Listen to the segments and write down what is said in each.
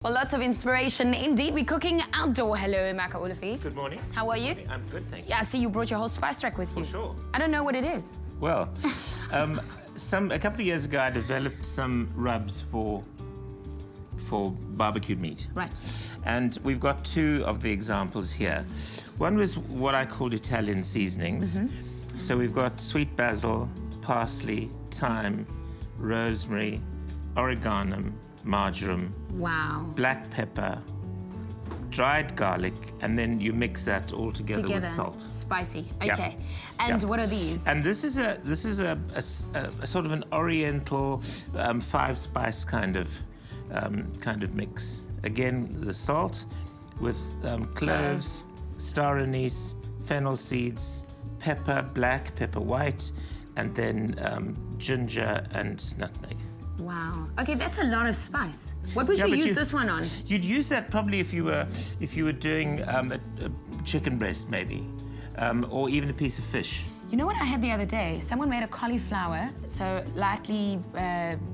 Well, lots of inspiration indeed. We're cooking outdoor. Hello, Maka Olufi. Good morning. How are you? I'm good, thank you. Yeah, I see you brought your whole spice rack with you. For sure. I don't know what it is. Well, a couple of years ago, I developed some rubs for barbecued meat. Right. And we've got two of the examples here. One was what I called Italian seasonings. Mm-hmm. So we've got sweet basil, parsley, thyme, rosemary, oregano, marjoram, Wow. black pepper, dried garlic, and then you mix that all together with salt. Spicy. Yeah. Okay. And Yeah. what are these? And this is a sort of an oriental 5-spice kind of mix. Again, the salt with cloves, star anise, fennel seeds, pepper black, pepper white, and then ginger and nutmeg. Wow. Okay, that's a lot of spice. What would you use this one on? You'd use that probably if you were doing a chicken breast maybe, or even a piece of fish. You know what I had the other day? Someone made a cauliflower, so lightly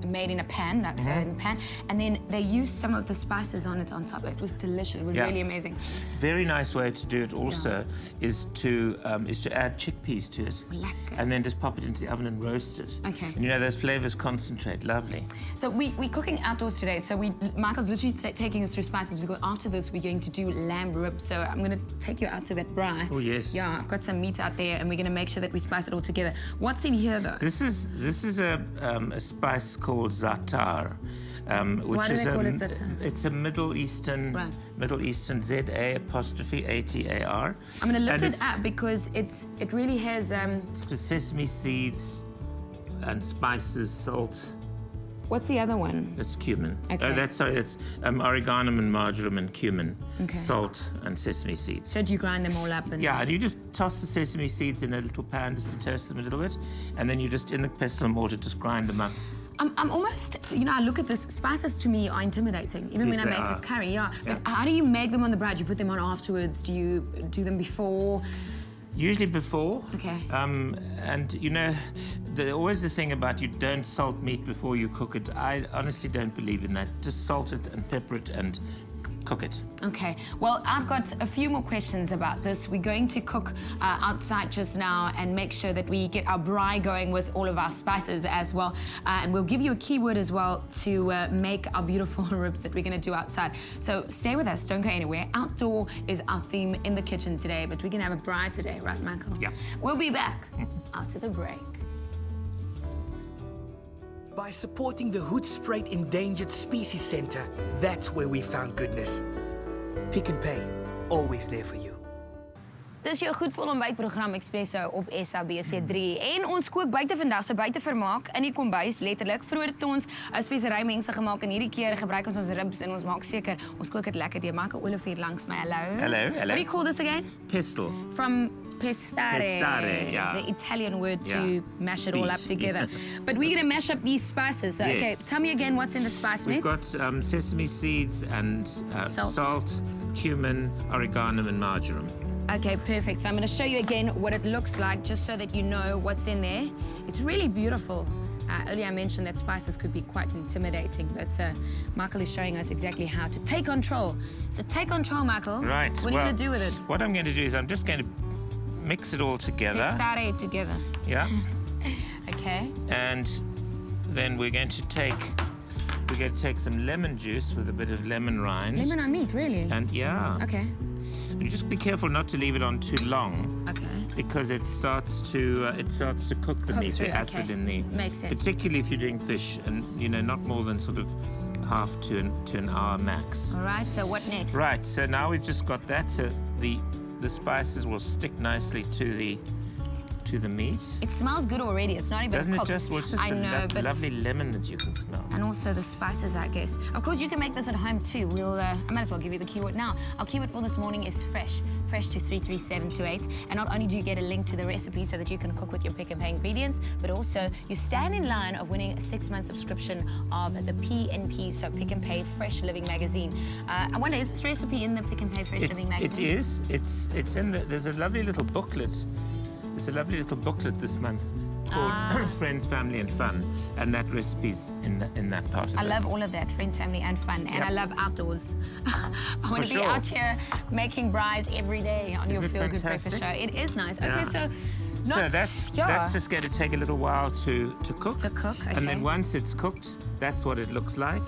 made in a pan, like so in the pan, and then they used some of the spices on it on top. It was delicious. It was really amazing. Very nice way to do it also is to add chickpeas to it, and then just pop it into the oven and roast it. Okay. And you know those flavors concentrate. Lovely. So we're cooking outdoors today. So Michael's literally taking us through spices because after this we're going to do lamb ribs. So I'm going to take you out to that braai. Oh yes. Yeah, I've got some meat out there, and we're going to make sure that we spice it all together. What's in here, though? This is a spice called za'atar, which Why do is they call it za'atar? It's a Middle Eastern ZA'Atar. I'm going to lift it up because it really has sesame seeds and spices, salt. What's the other one? That's cumin. Okay. That's oregano and marjoram and cumin, salt and sesame seeds. So do you grind them all up? And yeah, and you just toss the sesame seeds in a little pan just to toast them a little bit, and then you just, in the pestle and mortar, just grind them up. I'm almost, I look at this, spices to me are intimidating, even when I make a curry, But how do you make them on the bread? Do you put them on afterwards? Do you do them before? Usually before. Okay. And always the thing about you don't salt meat before you cook it. I honestly don't believe in that. Just salt it and pepper it and cook it. Okay. Well, I've got a few more questions about this. We're going to cook outside just now and make sure that we get our braai going with all of our spices as well. And we'll give you a keyword as well to make our beautiful ribs that we're going to do outside. So stay with us. Don't go anywhere. Outdoor is our theme in the kitchen today, but we're going to have a braai today, right, Michael? Yeah. We'll be back after the break. By supporting the Hoedspruit Endangered Species Centre, that's where we found goodness. Pick and Pay, always there for you. Dis jou goed vol ontbytprogram Expresso op SABC3 en ons kook buite vandag, so buite vermaak in die kombuis letterlik. Vroeër het ons speserymense gemaak en hierdie keer gebruik ons ribs en ons maak seker ons kook dit lekker deur. Maak 'n olivier langs my. Hello. Hello. What do you call this again? Pestle. From pestare. Pestare, yeah. The Italian word to mash it all up Beet. together. But we're going to mash up these spices. So, okay, tell me again what's in the spice mix. We've got sesame seeds and salt, cumin, oregano and marjoram. Okay, perfect. So I'm going to show you again what it looks like, just so that you know what's in there. It's really beautiful. Earlier I mentioned that spices could be quite intimidating, but Michael is showing us exactly how to take control. So take control, Michael. Right. What are you going to do with it? What I'm going to do is I'm just going to mix it all together. Start it together. Yeah. Okay. And then we're going to take some lemon juice with a bit of lemon rind. Lemon on meat, really? And Okay. You just be careful not to leave it on too long. Okay. Because it starts to cook the meat, through, the acid in the. Makes sense. Particularly if you're doing fish, and not more than sort of half to an hour max. All right. So what next? Right. So now we've just got that. So the spices will stick nicely to the meat. It smells good already. It's not even Doesn't cooked. it just? Well, it's just a lovely lemon that you can smell. And also the spices, I guess. Of course, you can make this at home too. I might as well give you the keyword now. Our keyword for this morning is fresh. Fresh to 33728. And not only do you get a link to the recipe so that you can cook with your Pick and Pay ingredients, but also you stand in line of winning a 6-month subscription of the PNP, so Pick and Pay Fresh Living magazine. I wonder, is this recipe in the Pick and Pay Fresh Living magazine? It is. It's in the. There's a lovely little booklet. There's a lovely little booklet this month called Friends, Family and Fun, and that recipe's in that part of I it. love all of that, friends, family, and fun. And Yep. I love outdoors. I want to be sure. out here making braais every day on your Isn't it Feel Good Breakfast fantastic? show. It is nice. Yeah. Okay, so... So that's just going to take a little while to cook. To cook, And then okay. once it's cooked, that's what it looks like.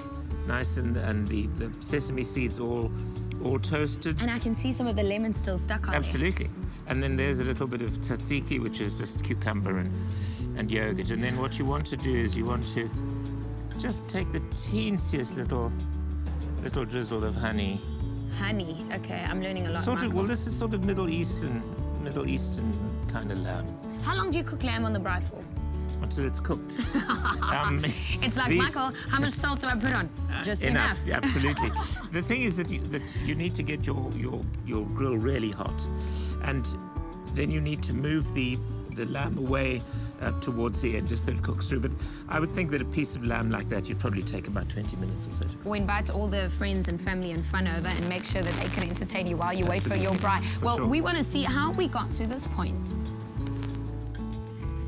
Nice and the sesame seeds all toasted. And I can see some of the lemon still stuck on Absolutely. And then there's a little bit of tzatziki, which is just cucumber and yogurt. And then what you want to do is you want to just take the teensiest little drizzle of honey. there. Honey. Okay, I'm learning a lot, Sort of. Michael. Well, this is sort of Middle Eastern kind of lamb How long do you cook lamb on the braai for? until it's cooked. It's like, Michael, how much salt do I put on? Just enough. Yeah, absolutely. The thing is that you need to get your grill really hot, and then you need to move the lamb away towards the end just so it cooks through. But I would think that a piece of lamb like that you'd probably take about 20 minutes or so to cook. We'll invite all the friends and family and fun over and make sure that they can entertain you while you wait for your braai. Well, sure. we want to see how we got to this point.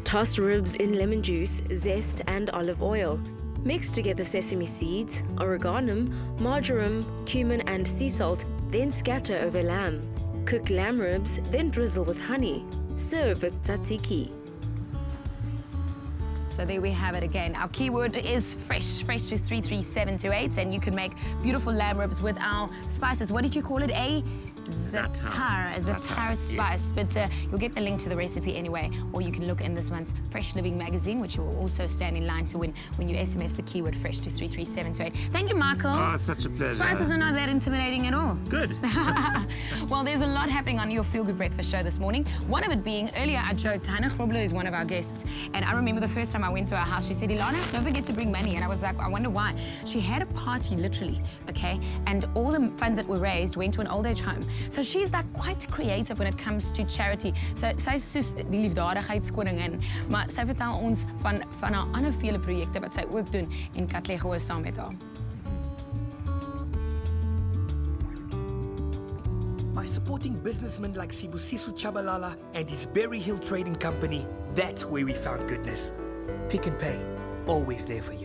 Toss ribs in lemon juice, zest and olive oil. Mix together sesame seeds, oregano, marjoram, cumin and sea salt, then scatter over lamb. Cook lamb ribs, then drizzle with honey. Serve with tzatziki. So there we have it again. Our keyword is fresh to 33728, and you can make beautiful lamb ribs with our spices. What did you call it? A Zatar spice. Yes. But you'll get the link to the recipe anyway, or you can look in this month's Fresh Living magazine, which will also stand in line to win when you SMS the keyword fresh to 33728. Thank you, Michael. Oh, it's such a pleasure. Spices are not that intimidating at all. Good. Well, there's a lot happening on your Feel Good Breakfast show this morning. One of it being, earlier I joked, Hannah Grobler is one of our guests. And I remember the first time I went to her house, she said, Ilana, don't forget to bring money. And I was like, I wonder why. She had a party, literally, okay? And all the funds that were raised went to an old age home. So she's like quite creative when it comes to charity. So sy is soos die liefdadigheidskoningin, maar sy vertel ons van haar ander vele projekte wat sy ook doen en Katlego is saam met haar. By supporting businessmen like Sibusiso Chabalala and his Berry Hill Trading Company, that's where we found goodness. Pick and Pay, always there for you.